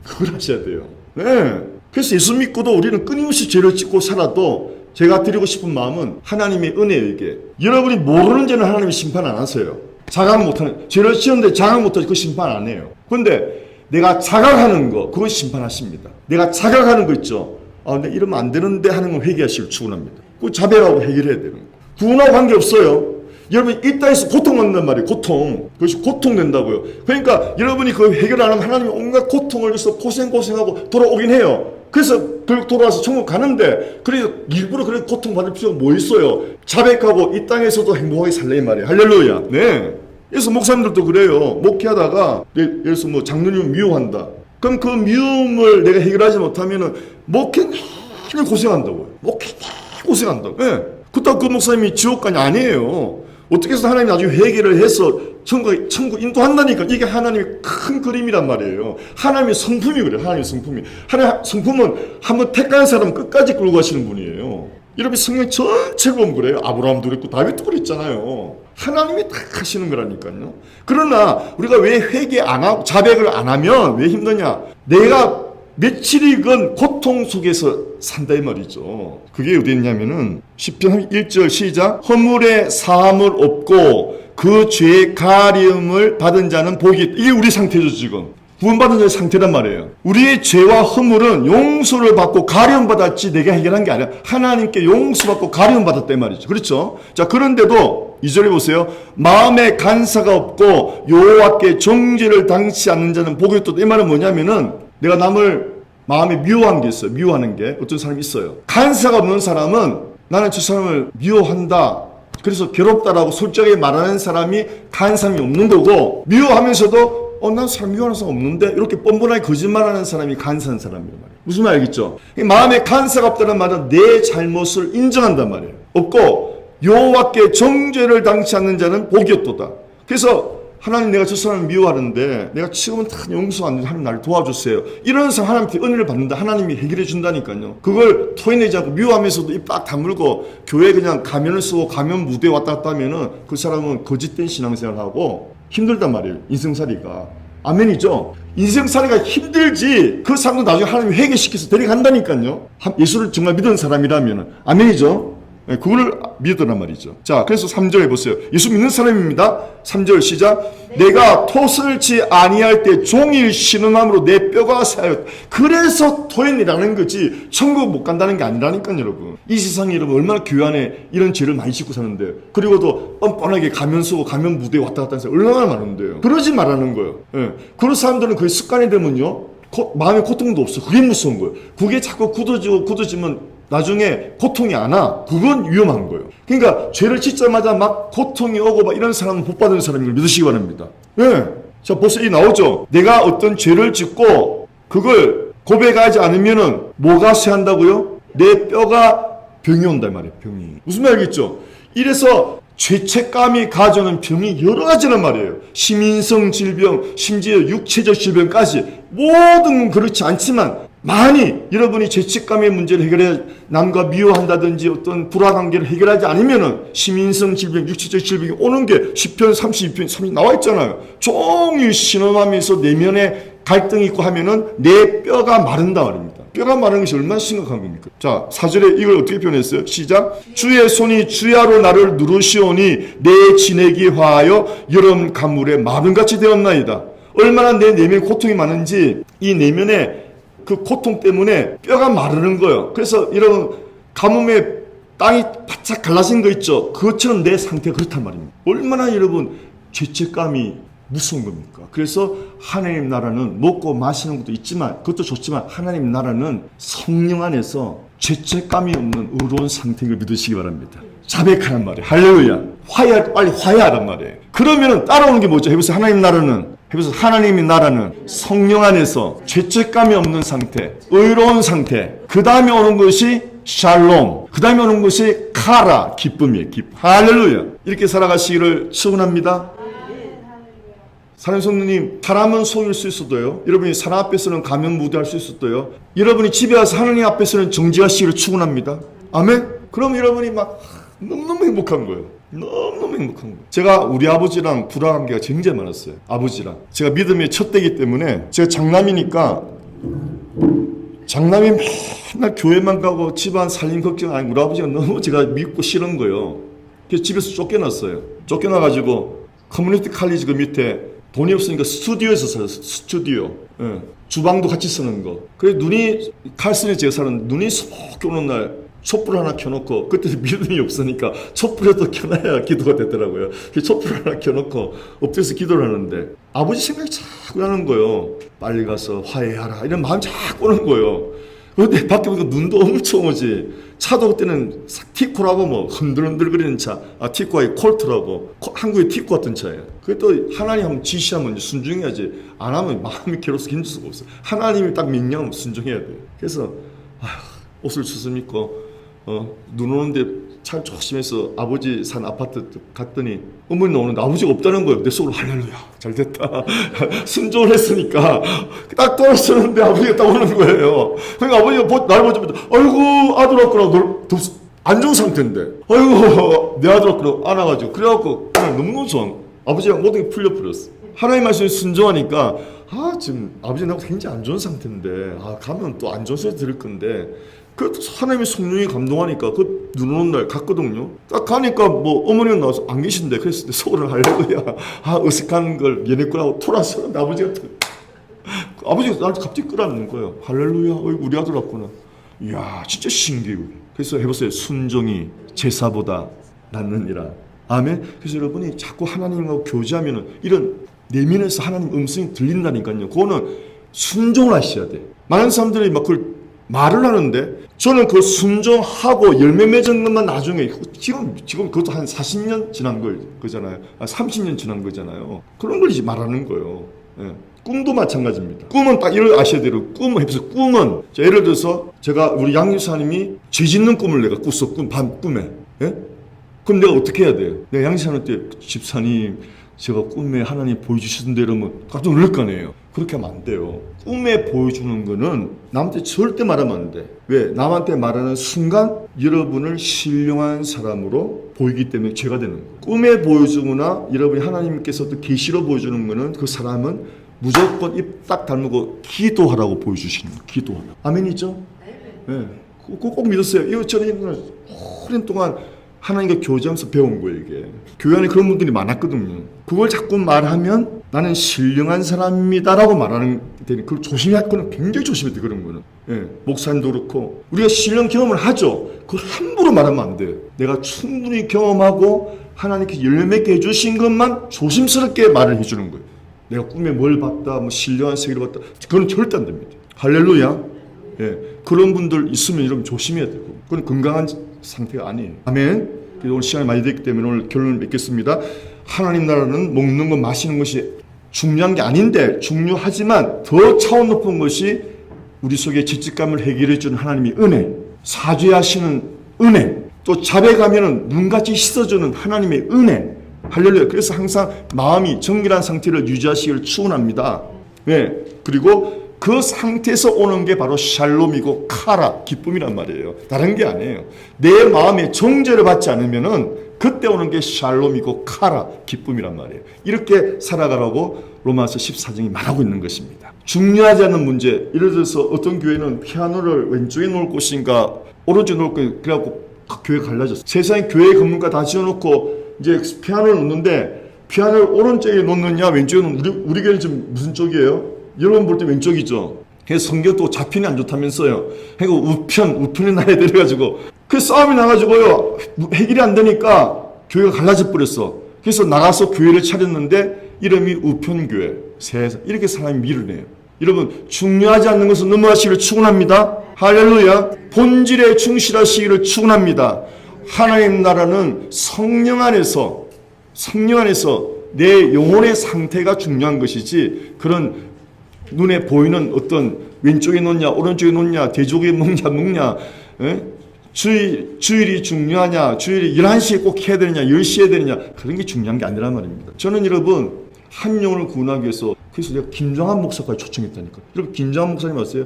그걸 하셔야 돼요. 네. 그래서 예수 믿고도 우리는 끊임없이 죄를 짓고 살아도 제가 드리고 싶은 마음은 하나님의 은혜예요. 이게 여러분이 모르는 죄는 하나님이 심판 안 하세요. 자각 못하는 죄를 지었는데 자각 못하지 그 심판 안 해요. 그런데 내가 자각하는 거 그거 심판하십니다. 내가 자각하는 거 있죠. 아, 근데 이러면 안 되는데 하는 건 회개하시길 축원합니다. 그 자백하고 해결해야 되는 거. 구원하고 관계없어요. 여러분 이 땅에서 고통받는단 말이에요. 고통. 그것이 고통된다고요. 그러니까 여러분이 그 해결 안 하면 하나님이 온갖 고통을 위해서 고생하고 돌아오긴 해요. 그래서 결국 돌아와서 천국 가는데 그래서 일부러 그렇게 고통받을 필요가 뭐 있어요. 자백하고 이 땅에서도 행복하게 살래 이 말이에요. 할렐루야. 네. 그래서 목사님들도 그래요. 목회하다가 예를 들어서 뭐 장로님을 미워한다. 그럼 그 미움을 내가 해결하지 못하면은 목회 내내 고생한다고요. 목회 내내 고생한다고. 네. 그렇다고 그 목사님이 지옥 가냐? 아니에요. 어떻게 해서 하나님이 나중에 회개를 해서 천국 인도한다니까. 이게 하나님의 큰 그림이란 말이에요. 하나님의 성품이 그래요. 하나님의 성품이. 하나님의 성품은 한번 택한 사람 끝까지 끌고 가시는 분이에요. 여러분 성경 전체가 보면 그래요. 아브라함도 그랬고 다윗도 그랬잖아요. 하나님이 다 하시는 거라니까요. 그러나 우리가 왜 회개 안 하고 자백을 안 하면 왜 힘드냐? 내가 며칠이건 고통 속에서 산다 이 말이죠. 그게 어디 있냐면은 시편 1절 시작. 허물의 사함을 없고 그 죄의 가리움을 받은 자는 복이 있다. 이게 우리 상태죠 지금. 구원받은 자의 상태란 말이에요. 우리의 죄와 허물은 용서를 받고 가리움 받았지 내가 해결한 게 아니라 하나님께 용서받고 가리움 받았다 이 말이죠. 그렇죠? 자, 그런데도 2절에 보세요. 마음에 간사가 없고 여호와께 정죄를 당치 않는 자는 복이 있다. 이 말은 뭐냐면은 내가 남을 마음에 미워한 게 있어요. 미워하는 게 어떤 사람이 있어요. 간사가 없는 사람은 나는 저 사람을 미워한다. 그래서 괴롭다라고 솔직하게 말하는 사람이 간사함이 없는 거고 미워하면서도 난 사람 미워하는 사람 없는데 이렇게 뻔뻔하게 거짓말하는 사람이 간사한 사람이란 말이에요. 무슨 말 알겠죠? 마음에 간사가 없다는 말은 내 잘못을 인정한단 말이에요. 없고 여호와께 정죄를 당치 않는 자는 복이 없도다. 그래서 하나님 내가 저 사람을 미워하는데 내가 지금은 다 용서하는데 하나님 나를 도와주세요. 이런 사람 하나님께 은혜를 받는데 하나님이 해결해 준다니까요. 그걸 토해내지 않고 미워하면서도 입 딱 다물고 교회에 그냥 가면을 쓰고 가면 무대에 왔다 갔다 하면은 그 사람은 거짓된 신앙생활을 하고 힘들단 말이에요. 인생살이가. 아멘이죠. 인생살이가 힘들지 그 사람도 나중에 하나님이 회개시켜서 데려간다니까요. 예수를 정말 믿은 사람이라면 아멘이죠. 네, 그거를 믿으란 말이죠. 자, 그래서 3절 해보세요. 예수 믿는 사람입니다. 3절 시작. 내가 토설지 아니할 때 종일 신음함으로 내 뼈가 새하였다. 그래서 토해내라는 거지 천국 못 간다는 게 아니라니까요, 여러분. 이 세상에 여러분 얼마나 교회 안에 이런 죄를 많이 짓고 사는데, 그리고도 뻔뻔하게 가면 쓰고 가면 무대에 왔다 갔다 하는 사람 얼마나 많은데요. 그러지 말라는 거예요. 예. 그런 사람들은 그게 습관이 되면요, 마음에 고통도 없어. 그게 무서운 거예요. 그게 자꾸 굳어지면 나중에 고통이 안 와. 그건 위험한 거예요. 그러니까 죄를 짓자마자 막 고통이 오고 막 이런 사람은 복 받은 사람인 걸 믿으시기 바랍니다. 예. 자, 벌써 이 나오죠. 내가 어떤 죄를 짓고 그걸 고백하지 않으면은 뭐가 쇠한다고요? 내 뼈가 병이 온단 말이에요. 병이. 무슨 말이겠죠? 이래서 죄책감이 가져오는 병이 여러 가지란 말이에요. 심인성 질병, 심지어 육체적 질병까지 모든 그렇지 않지만 많이 여러분이 죄책감의 문제를 해결해 남과 미워한다든지 어떤 불화관계를 해결하지 않으면은 심인성 질병, 육체적 질병이 오는 게 시편 32편 30 나와 있잖아요. 종일 신음하면서 내면에 갈등이 있고 하면은 내 뼈가 마른다 말입니다. 뼈가 마른 것이 얼마나 심각한 겁니까? 자, 4절에 이걸 어떻게 표현했어요? 시작. 주의 손이 주야로 나를 누르시오니 내 진액이 화하여 여름 가물에 마름같이 되었나이다. 얼마나 내 내면에 고통이 많은지 이 내면에 그 고통 때문에 뼈가 마르는 거예요. 그래서 이런 가뭄에 땅이 바짝 갈라진 거 있죠. 그것처럼 내 상태가 그렇단 말입니다. 얼마나 여러분 죄책감이 무서운 겁니까? 그래서 하나님 나라는 먹고 마시는 것도 있지만 그것도 좋지만 하나님 나라는 성령 안에서 죄책감이 없는 의로운 상태인 걸 믿으시기 바랍니다. 자백하란 말이에요. 할렐루야. 화해할 때 빨리 화해하란 말이에요. 그러면은 따라오는 게 뭐죠? 해보세요. 하나님 나라는 해보세요. 하나님의 나라는 성령 안에서 죄책감이 없는 상태, 의로운 상태. 그 다음에 오는 것이 샬롬. 그 다음에 오는 것이 카라, 기쁨이에요. 기쁨. 할렐루야. 이렇게 살아가시기를 축원합니다. 사랑하는 성도님, 사람은 속일 수 있어도요. 여러분이 사람 앞에서는 가면무대할 수 있어도요. 여러분이 집에 와서 하나님 앞에서는 정지하시기를 축원합니다. 아멘. 그럼 여러분이 막 너무너무 행복한 거예요. 너무너무 행복한 거예요. 제가 우리 아버지랑 불화관계가 굉장히 많았어요. 아버지랑. 제가 믿음의 첫대기 때문에 제가 장남이니까 장남이 맨날 교회만 가고 집안 살림 걱정 안 하고 우리 아버지가 너무 제가 믿고 싫은 거예요. 그래서 집에서 쫓겨났어요. 쫓겨나가지고 커뮤니티 칼리지 그 밑에 돈이 없으니까 스튜디오에서 살았어요. 스튜디오. 예. 주방도 같이 쓰는 거. 그래서 눈이 칼슨에 제가 사는 눈이 쏙 오는 날 촛불 하나 켜놓고 그때 믿음이 없으니까 촛불이라도 켜놔야 기도가 되더라고요. 촛불 하나 켜놓고 엎드려서 기도를 하는데 아버지 생각이 자꾸 나는 거예요. 빨리 가서 화해하라 이런 마음이 자꾸 오는 거예요. 그런데 밖에 보니까 눈도 엄청 오지. 차도 그때는 티코라고 뭐 흔들흔들거리는 차, 티코가 콜트라고 한국의 티코 같은 차예요. 그게 또 하나님 한번 지시하면 순종해야지. 안 하면 마음이 괴로워서 견딜 수가 없어요. 하나님이 딱 명령하면 순종해야 돼요. 그래서 옷을 주섬 입고 눈 오는데 차 조심해서 아버지 산 아파트 갔더니 어머니 나오는데 아버지가 없다는 거예요. 내 속으로 할렐루야 잘됐다. 순종을 했으니까 딱 돌아서는데 아버지가 딱 오는 거예요. 그러니까 아버지가 나를 보자마자 아이고 아들 왔구나. 안 좋은 상태인데 아이고 내 아들 왔구나 안아가지고 그래갖고 그냥 너무 좋아. 아버지가 모든 게 풀려버렸어. 하나님 말씀에 순종하니까 지금 아버지 나하고 굉장히 안 좋은 상태인데 가면 또 안 좋은 소리 들을 건데 그 하나님의 성령이 감동하니까 그 눈 오는 날 갔거든요. 딱 가니까 뭐 어머니가 나와서 안 계신데 그래서 내 속으로 할렐루야 어색한 걸 연애꾼하고 돌아서는데 아버지가 나한테 갑자기 끌어안는 거예요. 할렐루야 우리 아들 왔구나. 이야 진짜 신기해요. 그래서 해보세요. 순종이 제사보다 낫느니라. 아멘. 그래서 여러분이 자꾸 하나님하고 교제하면은 이런 내면에서 하나님 음성이 들린다니까요. 그거는 순종을 하셔야 돼. 많은 사람들이 막 그걸 말을 하는데 저는 그 순종하고 열매 맺은 것만 나중에 지금 그것도 한 40년 지난 거잖아요. 30년 지난 거잖아요. 그런 걸 이제 말하는 거예요. 예. 꿈도 마찬가지입니다. 꿈은 딱 이걸 아셔야 돼요. 꿈은 예를 들어서 제가 우리 양유사님이 죄 짓는 꿈을 내가 꿨어. 밤 꿈에. 예? 그럼 내가 어떻게 해야 돼요? 내가 양유사님한테 집사님 제가 꿈에 하나님 보여주시던데 이러면 깜짝 놀랄 거 아니에요. 그렇게 하면 안 돼요. 꿈에 보여주는 거는 남한테 절대 말하면 안 돼. 왜? 남한테 말하는 순간 여러분을 신령한 사람으로 보이기 때문에 죄가 되는 거예요. 꿈에 보여주거나 여러분이 하나님께서 또 계시로 보여주는 거는 그 사람은 무조건 입 딱 다물고 기도하라고 보여주시는 거예요. 기도하라. 아멘이죠? 네. 꼭 믿었어요. 이거 저는 오랜 동안 하나님과 교제하면서 배운 거예요, 이게. 교회 안에 그런 분들이 많았거든요. 그걸 자꾸 말하면 나는 신령한 사람입니다라고 말하는 데는 그걸 조심해야, 그건 굉장히 조심해야 돼, 그런 거는. 예, 목사님도 그렇고. 우리가 신령 경험을 하죠. 그걸 함부로 말하면 안 돼. 내가 충분히 경험하고 하나님께 열매맺게 해주신 것만 조심스럽게 말을 해주는 거예요. 내가 꿈에 뭘 봤다, 뭐 신령한 세계를 봤다. 그건 절대 안 됩니다. 할렐루야. 예, 그런 분들 있으면 여러분 조심해야 되고. 그건 건강한 상태가 아니에요. 아멘. 오늘 시간이 많이 됐기 때문에 오늘 결론을 맺겠습니다. 하나님 나라는 먹는 것, 마시는 것이 중요한 게 아닌데 중요하지만 더 차원 높은 것이 우리 속에 죄책감을 해결해 주는 하나님의 은혜, 사죄하시는 은혜, 또 자백하면 눈같이 씻어주는 하나님의 은혜. 할렐루야. 그래서 항상 마음이 정결한 상태를 유지하시기를 축원합니다. 네. 그리고 그 상태에서 오는 게 바로 샬롬이고 카라, 기쁨이란 말이에요. 다른 게 아니에요. 내 마음에 정죄를 받지 않으면은 그때 오는 게 샬롬이고 카라, 기쁨이란 말이에요. 이렇게 살아가라고 로마서 14장이 말하고 있는 것입니다. 중요하지 않은 문제, 예를 들어서 어떤 교회는 피아노를 왼쪽에 놓을 곳인가 오른쪽에 놓을 곳인가 그래갖고 교회 갈라졌어. 세상에 교회 건물가 다 지어놓고 이제 피아노를 놓는데 피아노를 오른쪽에 놓느냐 왼쪽에 놓느냐, 우리 교회는 지금 무슨 쪽이에요? 여러분 볼 때 왼쪽이죠. 그래서 성경도 잡히니 안 좋다면서요. 그러니까 우편에 놔야 돼가지고 그 싸움이 나가지고요. 해결이 안 되니까 교회가 갈라져 버렸어. 그래서 나가서 교회를 차렸는데 이름이 우편교회. 세상 이렇게 사람이 밀어내요. 여러분 중요하지 않는 것은 넘어가시기를 축원합니다. 할렐루야. 본질에 충실하시기를 축원합니다. 하나님 나라는 성령 안에서 내 영혼의 상태가 중요한 것이지 그런 눈에 보이는 어떤 왼쪽에 놓냐 오른쪽에 놓냐 대족에 먹냐 주일이 중요하냐 주일이 11시에 꼭 해야 되느냐 10시에 해야 되느냐 그런 게 중요한 게 아니란 말입니다. 저는 여러분 한 영혼을 구원하기 위해서 그래서 내가 김정한 목사까지 초청했다니까. 여러분 김정한 목사님 아세요?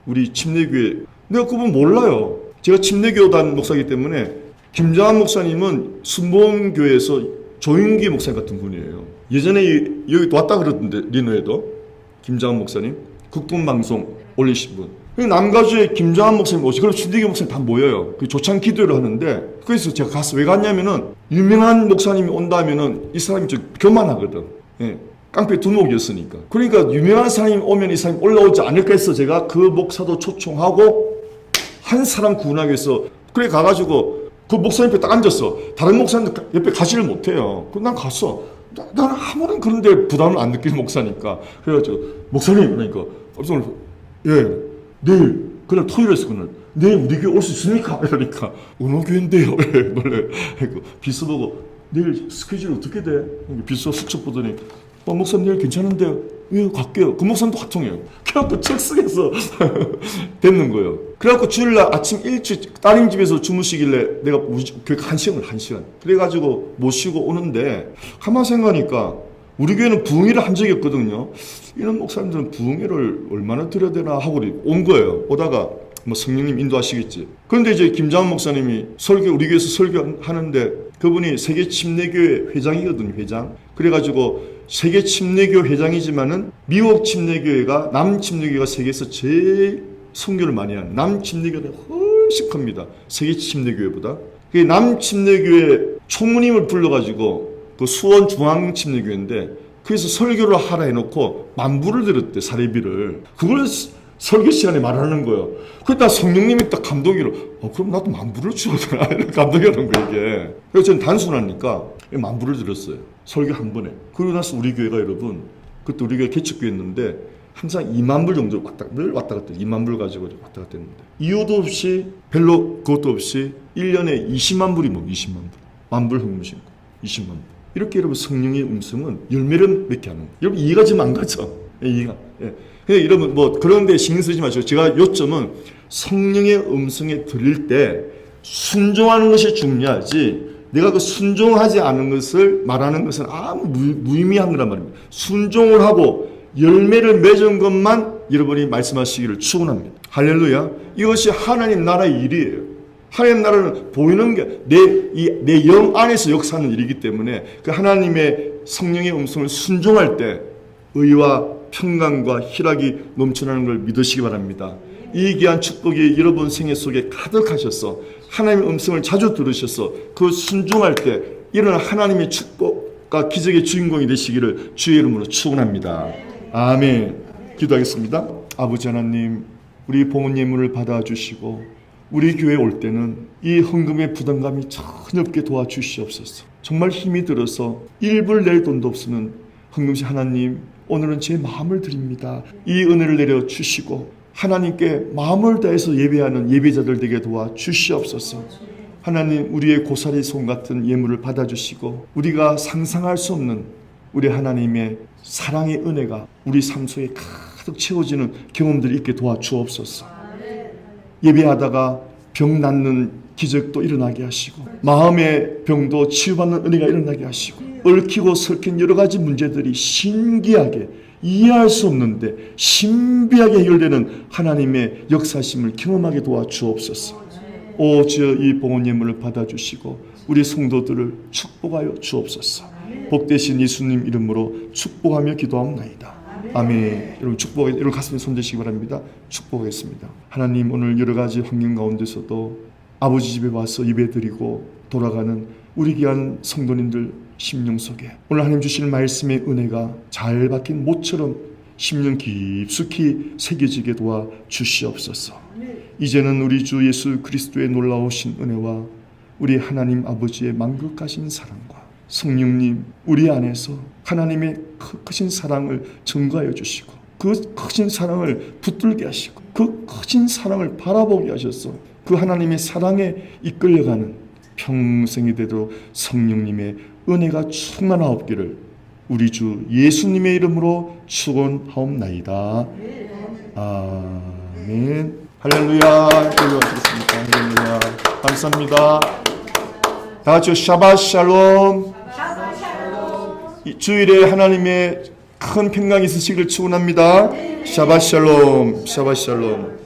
우리 침례교회 내가 그분 몰라요. 제가 침례교단 목사이기 때문에 김정한 목사님은 순복음교회에서 조윤기 목사님 같은 분이에요. 예전에 여기 왔다 그러던데 리노에도 김정한 목사님 국분방송 올리신 분. 남가주에 김정한 목사님 오시 그리고 순대교 목사님 다 모여요. 그 조찬 기도를 하는데 그래서 제가 가서 왜 갔냐면은 유명한 목사님이 온다면은 이 사람이 좀 교만하거든. 예. 깡패 두목이었으니까. 그러니까 유명한 사람이 오면 이 사람이 올라오지 않을까 해서 제가 그 목사도 초청하고 한 사람 구원하기 위해서 그래 가가지고 그 목사님 옆에 딱 앉았어. 다른 목사님들 옆에 가지를 못해요. 그럼 난 갔어. 나는 아무런 그런데 부담을 안 느끼는 목사니까. 그래가지고 목사님 그러니까 깜짝 놀라서 예 내일 그날 토요일에서 그날 내일 우리 교회 올 수 있습니까? 이러니까 어느 교회인데요? 놀래. 비서 보고 내일 스케줄이 어떻게 돼? 비서 숙적 보더니 목사님 내일 괜찮은데요? 예 갈게요. 그 목사님도 화통해요. 그래갖고 철석에서 됐는 거예요. 그래갖고 주일날 아침 일찍 따님 집에서 주무시길래 내가 교회 1시간 그래가지고 모시고 오는데 가만 생각하니까 우리 교회는 부흥회를 한 적이 없거든요. 이런 목사님들은 부흥회를 얼마나 드려야 되나 하고 온 거예요. 오다가 뭐 성령님 인도하시겠지. 그런데 이제 김장훈 목사님이 우리 교회에서 설교하는데 그분이 세계 침례교회 회장이거든요. 회장. 그래가지고 세계 침례교 회장이지만은 미국 침례교회가 남 침례교회가 세계에서 제일 선교를 많이 하는 남 침례교회가 훨씬 큽니다. 세계 침례교회보다. 그 남 침례교회 총무님을 불러가지고 그 수원 중앙 침례교회인데 그래서 설교를 하라 해놓고 만불을 들었대. 사례비를. 그걸 설교 시간에 말하는 거예요. 그러다 성령님이 딱 감동이로 그럼 나도 만불을 줘야 되나 감동이라는 거 이게. 그래서 저는 단순하니까 만불을 들었어요. 설교 한 번에. 그러고 나서 우리 교회가 여러분 그때 우리 교회 개척교회였는데 항상 2만 불 정도 늘 왔다 갔다 2만 불 가지고 왔다 갔다 했는데 이유도 없이 별로 그것도 없이 1년에 20만 불이 20만 불. 만불 헌금 신고 20만 불. 이렇게 여러분 성령의 음성은 열매를 맺게 하는 거예요. 여러분 이해가 지금 안 가죠? 이해가. 예. 근데 여러분 뭐 그런데 신경 쓰지 마시고 제가 요점은 성령의 음성에 들릴 때 순종하는 것이 중요하지 내가 그 순종하지 않은 것을 말하는 것은 아무 무의미한 거란 말입니다. 순종을 하고 열매를 맺은 것만 여러분이 말씀하시기를 축원합니다. 할렐루야. 이것이 하나님 나라의 일이에요. 하나님 나라는 보이는 게 내 영 안에서 역사하는 일이기 때문에 그 하나님의 성령의 음성을 순종할 때 의와 평강과 희락이 넘쳐나는 걸 믿으시기 바랍니다. 이 귀한 축복이 여러분 생애 속에 가득하셔서 하나님의 음성을 자주 들으셔서 그 순종할 때 이런 하나님의 축복과 기적의 주인공이 되시기를 주의 이름으로 축원합니다. 아멘. 기도하겠습니다. 아버지 하나님, 우리 봉헌 예물을 받아주시고 우리 교회에 올 때는 이 헌금의 부담감이 전혀 없게 도와주시옵소서. 정말 힘이 들어서 1불 낼 돈도 없으면 헌금시 하나님, 오늘은 제 마음을 드립니다. 이 은혜를 내려주시고 하나님께 마음을 다해서 예배하는 예배자들 되게 도와주시옵소서. 하나님, 우리의 고사리 손 같은 예물을 받아주시고 우리가 상상할 수 없는 우리 하나님의 사랑의 은혜가 우리 삶 속에 가득 채워지는 경험들이 있게 도와주옵소서. 예배하다가 병 낫는 기적도 일어나게 하시고 마음의 병도 치유받는 은혜가 일어나게 하시고 얽히고 설킨 여러 가지 문제들이 신기하게 이해할 수 없는데 신비하게 해결되는 하나님의 역사심을 경험하게 도와주옵소서. 오 주여, 이 봉헌 예물을 받아주시고 우리 성도들을 축복하여 주옵소서. 복되신 예수님 이름으로 축복하며 기도합나이다. 아멘. 여러분 가슴에 손대시기 바랍니다. 축복하겠습니다. 하나님, 오늘 여러 가지 환경 가운데서도 아버지 집에 와서 예배드리고 돌아가는 우리 귀한 성도님들 심령 속에 오늘 하나님 주시는 말씀의 은혜가 잘 박힌 못처럼 심령 깊숙이 새겨지게 도와 주시옵소서. 이제는 우리 주 예수 그리스도의 놀라우신 은혜와 우리 하나님 아버지의 만극하신 사랑과 성령님 우리 안에서 하나님의 크신 사랑을 증거하여 주시고 그 크신 사랑을 붙들게 하시고 그 크신 사랑을 바라보게 하셔서 그 하나님의 사랑에 이끌려가는 평생이 되도록 성령님의 은혜가 충만하옵기를 우리 주 예수님의 이름으로 축원하옵나이다. 아멘. 할렐루야. 할렐루야. 감사합니다. 다 같이 샤ባት 샬롬. 이 주일에 하나님의 큰 평강이 있으시기를 축원합니다. 샤ባት 샬롬. 샤ባት 샬롬.